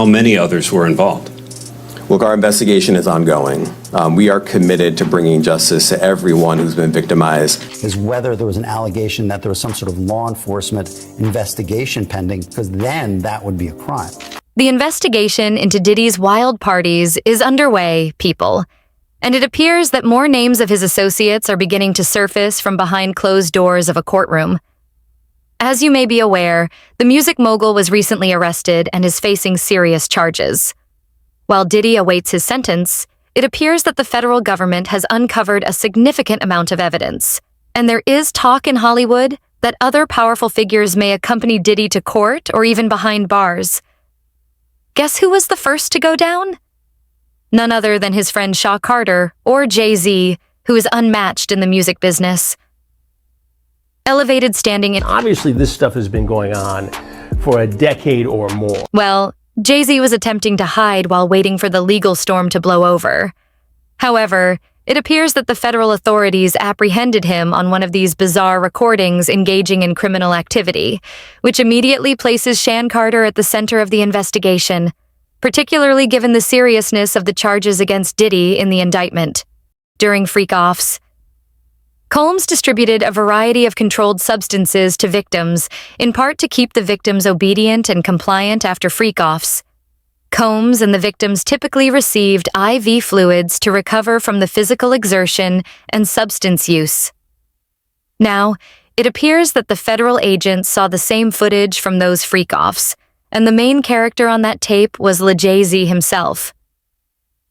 how many others were involved? Look, our investigation is ongoing. We are committed to bringing justice to everyone who's been victimized. Is whether there was an allegation that there was some sort of law enforcement investigation pending, because then that would be a crime. The investigation into Diddy's wild parties is underway, people. And it appears that more names of his associates are beginning to surface from behind closed doors of a courtroom. As you may be aware, the music mogul was recently arrested and is facing serious charges. While Diddy awaits his sentence, it appears that the federal government has uncovered a significant amount of evidence, and there is talk in Hollywood that other powerful figures may accompany Diddy to court or even behind bars. Guess who was the first to go down? None other than his friend Shaw Carter, or Jay-Z, who is unmatched in the music business. Elevated standing in— Obviously, this stuff has been going on for a decade or more. Well, Jay-Z was attempting to hide while waiting for the legal storm to blow over. However, it appears that the federal authorities apprehended him on one of these bizarre recordings engaging in criminal activity, which immediately places Shawn Carter at the center of the investigation, particularly given the seriousness of the charges against Diddy in the indictment. During freak-offs, Combs distributed a variety of controlled substances to victims, in part to keep the victims obedient and compliant after freak-offs. Combs and the victims typically received IV fluids to recover from the physical exertion and substance use. Now, it appears that the federal agents saw the same footage from those freak-offs, and the main character on that tape was Jay-Z himself.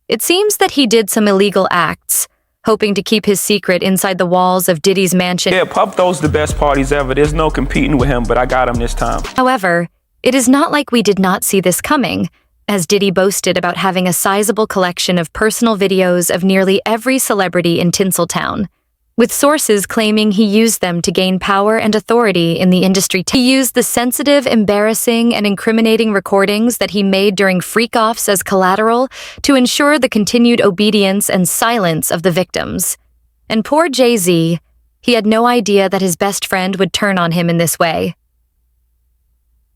It seems that he did some illegal acts, hoping to keep his secret inside the walls of Diddy's mansion. Yeah, Puff throws the best parties ever. There's no competing with him, but I got him this time. However, it is not like we did not see this coming, as Diddy boasted about having a sizable collection of personal videos of nearly every celebrity in Tinseltown, with sources claiming he used them to gain power and authority in the industry. He used the sensitive, embarrassing, and incriminating recordings that he made during freak-offs as collateral to ensure the continued obedience and silence of the victims. And poor Jay-Z, he had no idea that his best friend would turn on him in this way.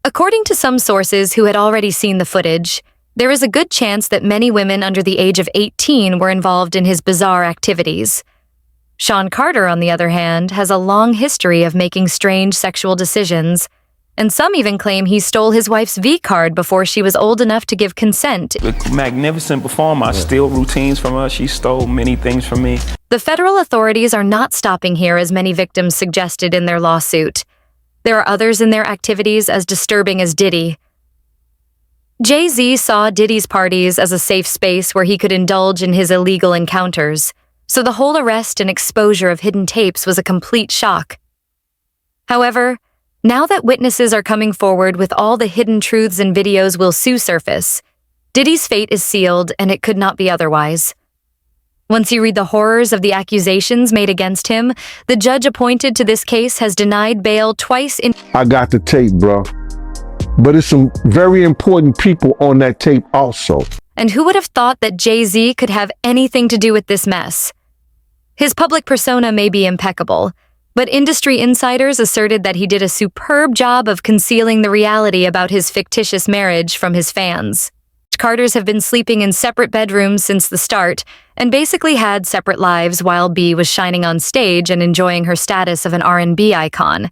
According to some sources who had already seen the footage, there is a good chance that many women under the age of 18 were involved in his bizarre activities. Shawn Carter, on the other hand, has a long history of making strange sexual decisions, and some even claim he stole his wife's V-card before she was old enough to give consent. A magnificent performer. I steal routines from her. She stole many things from me. The federal authorities are not stopping here, as many victims suggested in their lawsuit. There are others in their activities as disturbing as Diddy. Jay-Z saw Diddy's parties as a safe space where he could indulge in his illegal encounters, so the whole arrest and exposure of hidden tapes was a complete shock. However, now that witnesses are coming forward with all the hidden truths and videos will soon surface, Diddy's fate is sealed, and it could not be otherwise. Once you read the horrors of the accusations made against him, the judge appointed to this case has denied bail twice in— I got the tape, bro. But it's some very important people on that tape also. And who would have thought that Jay-Z could have anything to do with this mess? His public persona may be impeccable, but industry insiders asserted that he did a superb job of concealing the reality about his fictitious marriage from his fans. Carters have been sleeping in separate bedrooms since the start, and basically had separate lives while B was shining on stage and enjoying her status of an R&B icon.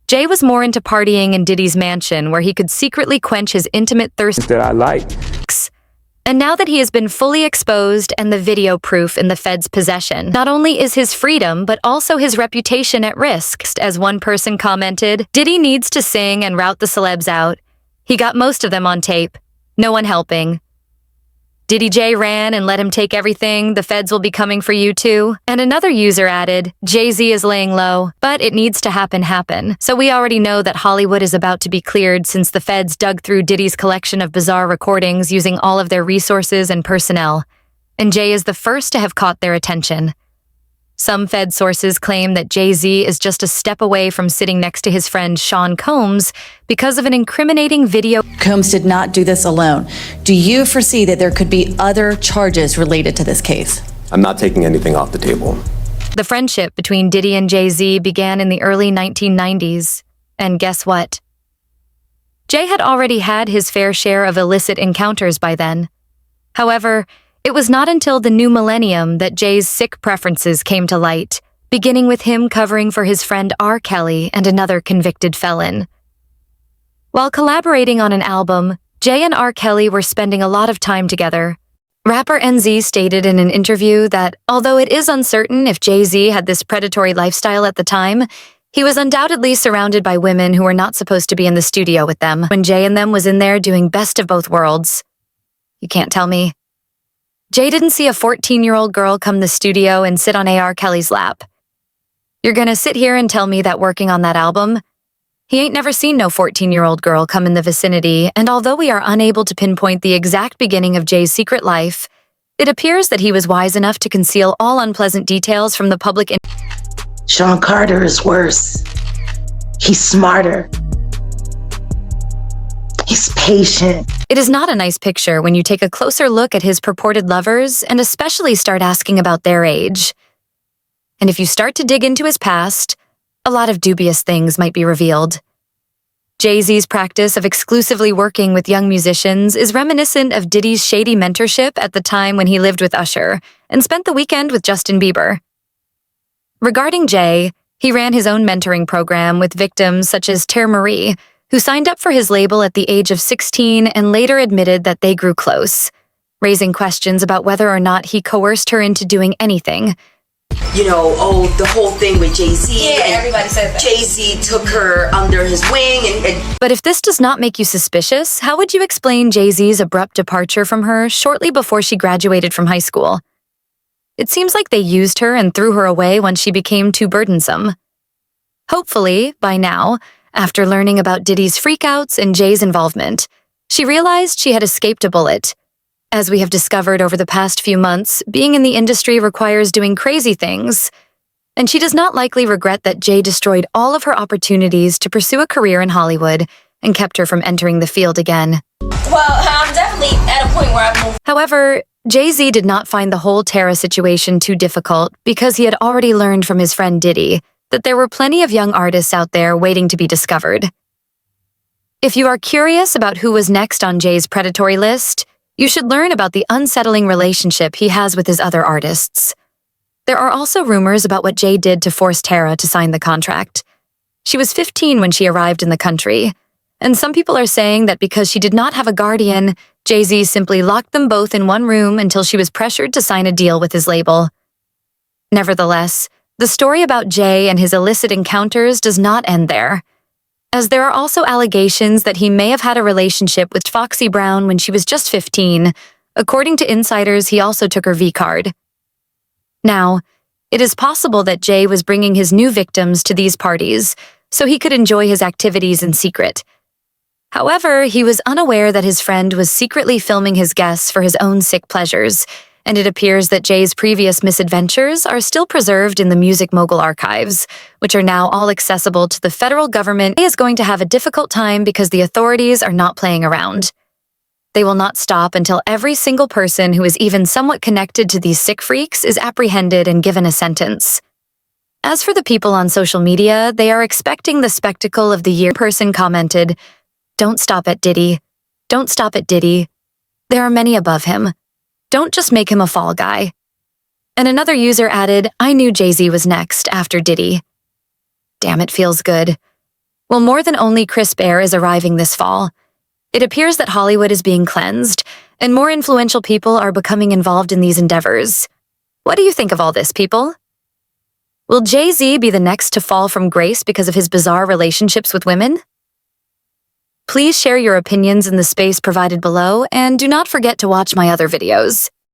Jay was more into partying in Diddy's mansion, where he could secretly quench his intimate thirst That I like. And now that he has been fully exposed and the video proof in the Fed's possession, not only is his freedom, but also his reputation at risk. As one person commented, Diddy needs to sing and route the celebs out. He got most of them on tape. No one helping. Diddy J ran and let him take everything. The feds will be coming for you too. And another user added, Jay-Z is laying low, but it needs to happen. So we already know that Hollywood is about to be cleared since the feds dug through Diddy's collection of bizarre recordings using all of their resources and personnel. And Jay is the first to have caught their attention. Some Fed sources claim that Jay-Z is just a step away from sitting next to his friend Sean Combs because of an incriminating video. Combs did not do this alone. Do you foresee that there could be other charges related to this case? I'm not taking anything off the table. The friendship between Diddy and Jay-Z began in the early 1990s. And guess what? Jay had already had his fair share of illicit encounters by then. However, it was not until the new millennium that Jay's sick preferences came to light, beginning with him covering for his friend R. Kelly and another convicted felon. While collaborating on an album, Jay and R. Kelly were spending a lot of time together. Rapper NZ stated in an interview that although it is uncertain if Jay-Z had this predatory lifestyle at the time, he was undoubtedly surrounded by women who were not supposed to be in the studio with them when Jay and them was in there doing best of both worlds. You can't tell me. Jay didn't see a 14-year-old girl come the studio and sit on A.R. Kelly's lap. You're gonna sit here and tell me that working on that album, he ain't never seen no 14-year-old girl come in the vicinity, and although we are unable to pinpoint the exact beginning of Jay's secret life, it appears that he was wise enough to conceal all unpleasant details from the public. Sean Carter is worse. He's smarter. He's patient. It is not a nice picture when you take a closer look at his purported lovers and especially start asking about their age. And if you start to dig into his past, a lot of dubious things might be revealed. Jay-Z's practice of exclusively working with young musicians is reminiscent of Diddy's shady mentorship at the time when he lived with Usher and spent the weekend with Justin Bieber. Regarding Jay, he ran his own mentoring program with victims such as Ter Marie, who signed up for his label at the age of 16 and later admitted that they grew close, raising questions about whether or not he coerced her into doing anything. You know, the whole thing with Jay-Z. Yeah, everybody says that. Jay-Z took her under his wing and But if this does not make you suspicious, how would you explain Jay-Z's abrupt departure from her shortly before she graduated from high school? It seems like they used her and threw her away when she became too burdensome. Hopefully, by now, after learning about Diddy's freakouts and Jay's involvement, she realized she had escaped a bullet. As we have discovered over the past few months, being in the industry requires doing crazy things, and she does not likely regret that Jay destroyed all of her opportunities to pursue a career in Hollywood and kept her from entering the field again. Well, I'm definitely at a point where I've moved. However, Jay-Z did not find the whole Tara situation too difficult because he had already learned from his friend Diddy that there were plenty of young artists out there waiting to be discovered. If you are curious about who was next on Jay's predatory list, you should learn about the unsettling relationship he has with his other artists. There are also rumors about what Jay did to force Tara to sign the contract. She was 15 when she arrived in the country, and some people are saying that because she did not have a guardian, Jay-Z simply locked them both in one room until she was pressured to sign a deal with his label. Nevertheless, the story about Jay and his illicit encounters does not end there, as there are also allegations that he may have had a relationship with Foxy Brown when she was just 15. According to insiders, he also took her V-card. Now, it is possible that Jay was bringing his new victims to these parties so he could enjoy his activities in secret. However, he was unaware that his friend was secretly filming his guests for his own sick pleasures, and it appears that Jay's previous misadventures are still preserved in the Music Mogul archives, which are now all accessible to the federal government. Jay is going to have a difficult time because the authorities are not playing around. They will not stop until every single person who is even somewhat connected to these sick freaks is apprehended and given a sentence. As for the people on social media, they are expecting the spectacle of the year. Person commented, "Don't stop at Diddy. Don't stop at Diddy. There are many above him. Don't just make him a fall guy." And another user added, "I knew Jay-Z was next after Diddy." Damn, it feels good. Well, more than only crisp air is arriving this fall. It appears that Hollywood is being cleansed, and more influential people are becoming involved in these endeavors. What do you think of all this, people? Will Jay-Z be the next to fall from grace because of his bizarre relationships with women? Please share your opinions in the space provided below, and do not forget to watch my other videos.